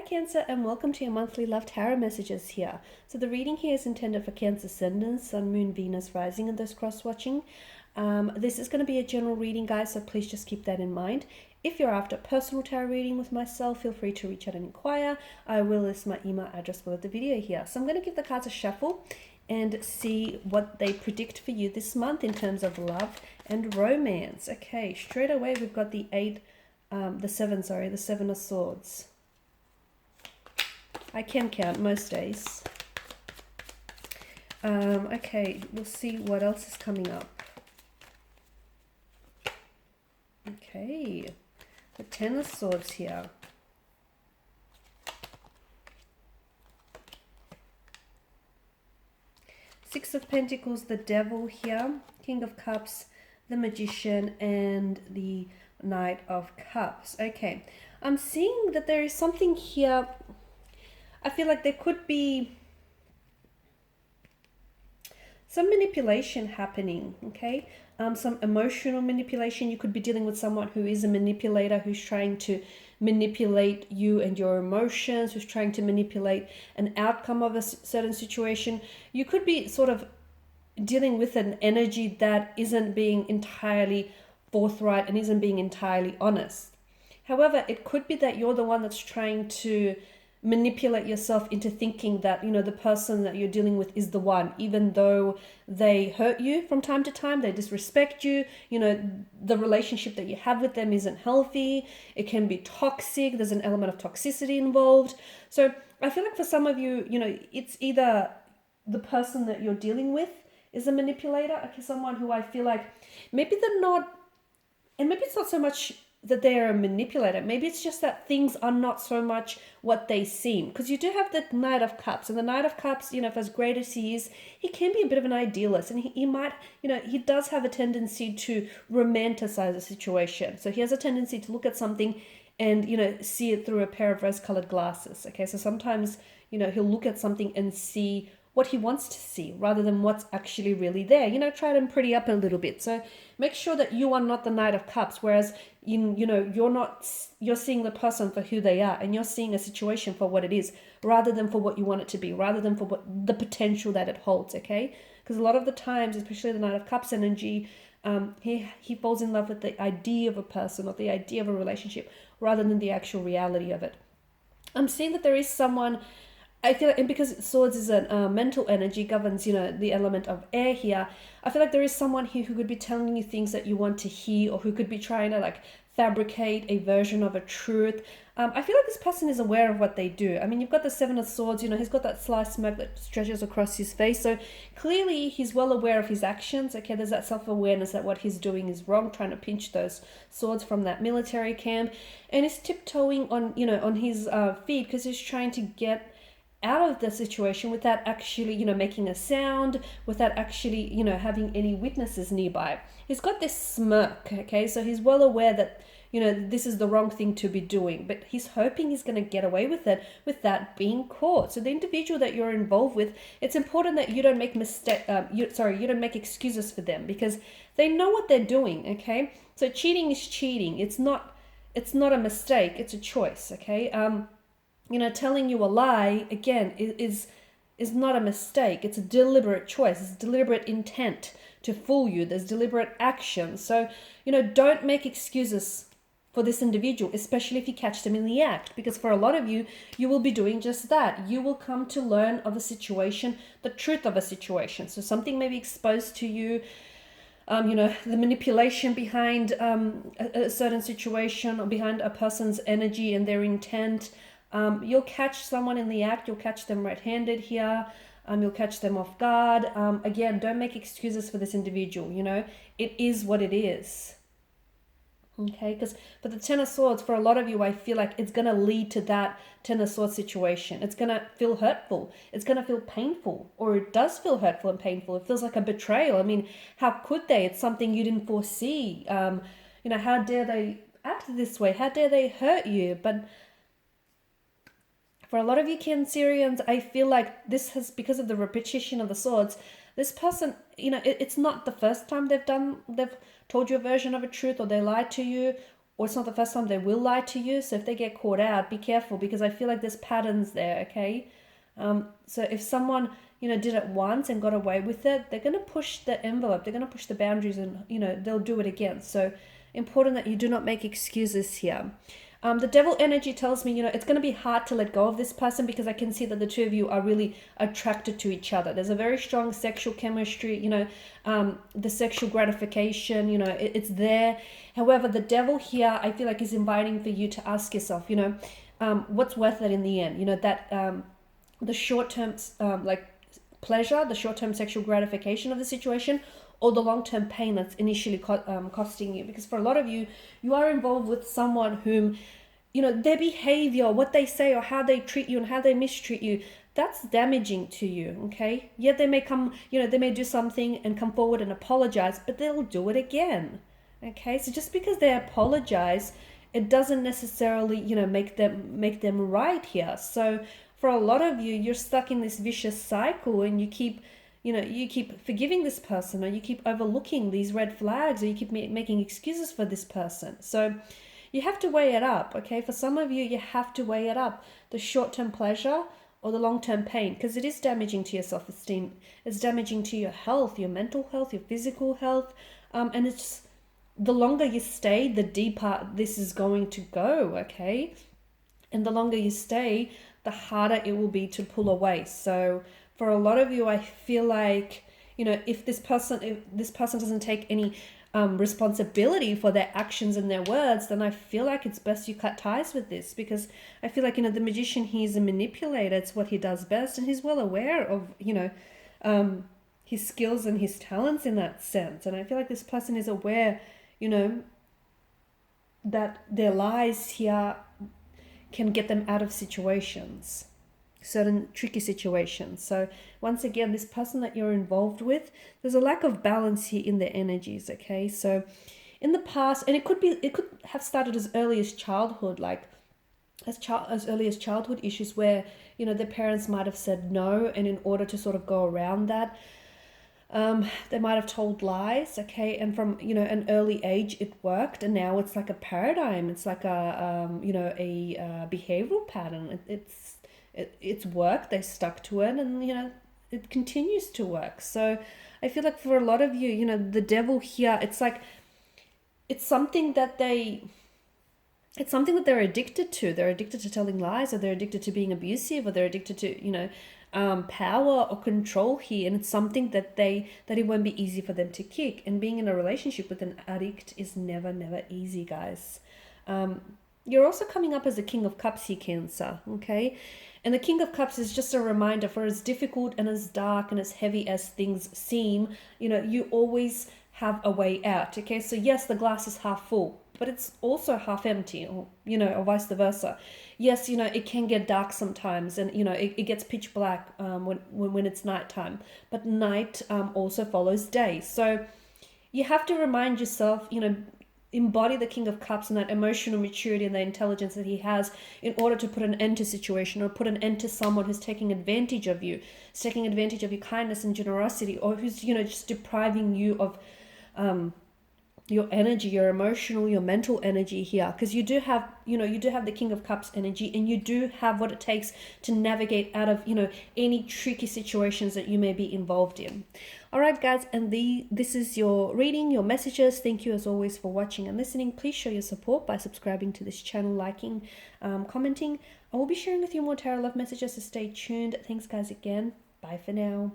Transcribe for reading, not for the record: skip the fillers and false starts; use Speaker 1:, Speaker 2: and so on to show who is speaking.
Speaker 1: Cancer, and welcome to your monthly love tarot messages here. So the reading here is intended for Cancer ascendant, Sun, Moon, Venus, Rising, and those cross-watching. This is going to be a general reading, guys, so please just keep that in mind. If you're after a personal tarot reading with myself, feel free to reach out and inquire. I will list my email address below the video here. So I'm going to give the cards a shuffle and see what they predict for you this month in terms of love and romance. Okay, straight away we've got the Seven of Swords. I can count most days. Okay, we'll see what else is coming up. Okay, the Ten of Swords here. Six of Pentacles, the Devil here. King of Cups, the Magician, and the Knight of Cups. Okay, I'm seeing that there is something here. I feel like there could be some manipulation happening, okay? Some emotional manipulation. You could be dealing with someone who is a manipulator, who's trying to manipulate you and your emotions, who's trying to manipulate an outcome of a certain situation. You could be sort of dealing with an energy that isn't being entirely forthright and isn't being entirely honest. However, it could be that you're the one that's trying to manipulate yourself into thinking that, you know, the person that you're dealing with is the one, even though they hurt you from time to time, they disrespect you, you know, the relationship that you have with them isn't healthy, it can be toxic, there's an element of toxicity involved. So I feel like for some of you, you know, it's either the person that you're dealing with is a manipulator, okay, someone who I feel like maybe they're not, and maybe it's not so much that they're a manipulator. Maybe it's just that things are not so much what they seem. Because you do have the Knight of Cups. And the Knight of Cups, you know, for as great as he is, he can be a bit of an idealist. And he might, you know, he does have a tendency to romanticize a situation. So he has a tendency to look at something and, you know, see it through a pair of rose-colored glasses. Okay, so sometimes, you know, he'll look at something and see what he wants to see rather than what's actually really there. You know, try to pretty up a little bit. So make sure that you are not the Knight of Cups, whereas you know, you're seeing the person for who they are, and you're seeing a situation for what it is rather than for what you want it to be, rather than for what the potential that it holds. Okay, because a lot of the times, especially the Knight of Cups energy, he falls in love with the idea of a person or the idea of a relationship rather than the actual reality of it. I'm seeing that there is someone, I feel like, and because swords is a mental energy, governs, you know, the element of air here, I feel like there is someone here who could be telling you things that you want to hear, or who could be trying to like fabricate a version of a truth. I feel like this person is aware of what they do. I mean, you've got the Seven of Swords, you know, he's got that sly smirk that stretches across his face. So clearly he's well aware of his actions. Okay, there's that self-awareness that what he's doing is wrong, trying to pinch those swords from that military camp. And he's tiptoeing on, you know, on his feet because he's trying to get out of the situation without actually, you know, making a sound, without actually, you know, having any witnesses nearby. He's got this smirk, okay? So he's well aware that, you know, this is the wrong thing to be doing, but he's hoping he's going to get away with it without being caught. So the individual that you're involved with, it's important that you don't make you don't make excuses for them, because they know what they're doing, okay? So cheating is cheating. It's not a mistake, it's a choice, okay? You know, telling you a lie, again, is not a mistake. It's a deliberate choice. It's deliberate intent to fool you. There's deliberate action. So, you know, don't make excuses for this individual, especially if you catch them in the act, because for a lot of you, you will be doing just that. You will come to learn of a situation, the truth of a situation. So something may be exposed to you, you know, the manipulation behind a certain situation, or behind a person's energy and their intent. You'll catch someone in the act, you'll catch them red-handed here, you'll catch them off guard. Again, don't make excuses for this individual, you know, it is what it is. Okay, because for the Ten of Swords, for a lot of you, I feel like it's going to lead to that Ten of Swords situation. It's going to feel hurtful. It's going to feel painful, or it does feel hurtful and painful. It feels like a betrayal. I mean, how could they? It's something you didn't foresee. You know, how dare they act this way? How dare they hurt you? But for a lot of you Cancerians, I feel like this has, because of the repetition of the swords, this person, you know, it's not the first time they've told you a version of a truth, or they lied to you, or it's not the first time they will lie to you. So if they get caught out, be careful, because I feel like there's patterns there, okay? So if someone, did it once and got away with it, they're going to push the envelope, they're going to push the boundaries, and, they'll do it again. So important that you do not make excuses here. The devil energy tells me, it's going to be hard to let go of this person, because I can see that the two of you are really attracted to each other. There's a very strong sexual chemistry, the sexual gratification, it's there. However, the devil here, I feel like, is inviting for you to ask yourself, what's worth it in the end? That the short-term pleasure, the short-term sexual gratification of the situation, or the long-term pain that's initially costing you. Because for a lot of you, you are involved with someone whom, their behavior, what they say, or how they treat you and how they mistreat you, that's damaging to you, okay? Yet they may come, they may do something and come forward and apologize, but they'll do it again, okay? So just because they apologize, it doesn't necessarily, make them right here. So for a lot of you, you're stuck in this vicious cycle, and you keep forgiving this person, or you keep overlooking these red flags, or you keep making excuses for this person. So you have to weigh it up, okay? For some of you, you have to weigh it up, the short-term pleasure or the long-term pain, because it is damaging to your self-esteem. It's damaging to your health, your mental health, your physical health, and it's just, the longer you stay, the deeper this is going to go, okay? And the longer you stay, the harder it will be to pull away. So for a lot of you, I feel like, if this person doesn't take any responsibility for their actions and their words, then I feel like it's best you cut ties with this, because I feel like, the magician, he's a manipulator. It's what he does best, and he's well aware of, his skills and his talents in that sense. And I feel like this person is aware, that their lies here can get them out of situations, certain tricky situations. So once again, this person that you're involved with, there's a lack of balance here in their energies, okay? So in the past, and it could have started as early as childhood, like as early as childhood issues where, their parents might have said no, and in order to sort of go around that, they might have told lies, okay, and from an early age it worked, and now it's like a paradigm. It's like a behavioral pattern. It's worked. They stuck to it, and it continues to work. So I feel like for a lot of you, the devil here, it's like it's something that they're addicted to. They're addicted to telling lies, or they're addicted to being abusive, or they're addicted to power or control here, and it's something that it won't be easy for them to kick. And being in a relationship with an addict is never easy, guys. You're also coming up as a King of Cups here, Cancer, okay? And the King of Cups is just a reminder, for as difficult and as dark and as heavy as things seem, you always have a way out, okay? So yes, the glass is half full, but it's also half empty, or vice versa. Yes, it can get dark sometimes, and it gets pitch black when it's nighttime, but night also follows day. So you have to remind yourself, embody the King of Cups and that emotional maturity and the intelligence that he has, in order to put an end to situation, or put an end to someone who's taking advantage of you, who's taking advantage of your kindness and generosity, or who's just depriving you of your energy, your emotional, your mental energy here. Because you do have the King of Cups energy, and you do have what it takes to navigate out of any tricky situations that you may be involved in. All right, guys, and this is your reading, your messages. Thank you as always for watching and listening. Please show your support by subscribing to this channel, liking, commenting. I will be sharing with you more tarot love messages, so stay tuned. Thanks, guys, again. Bye for now.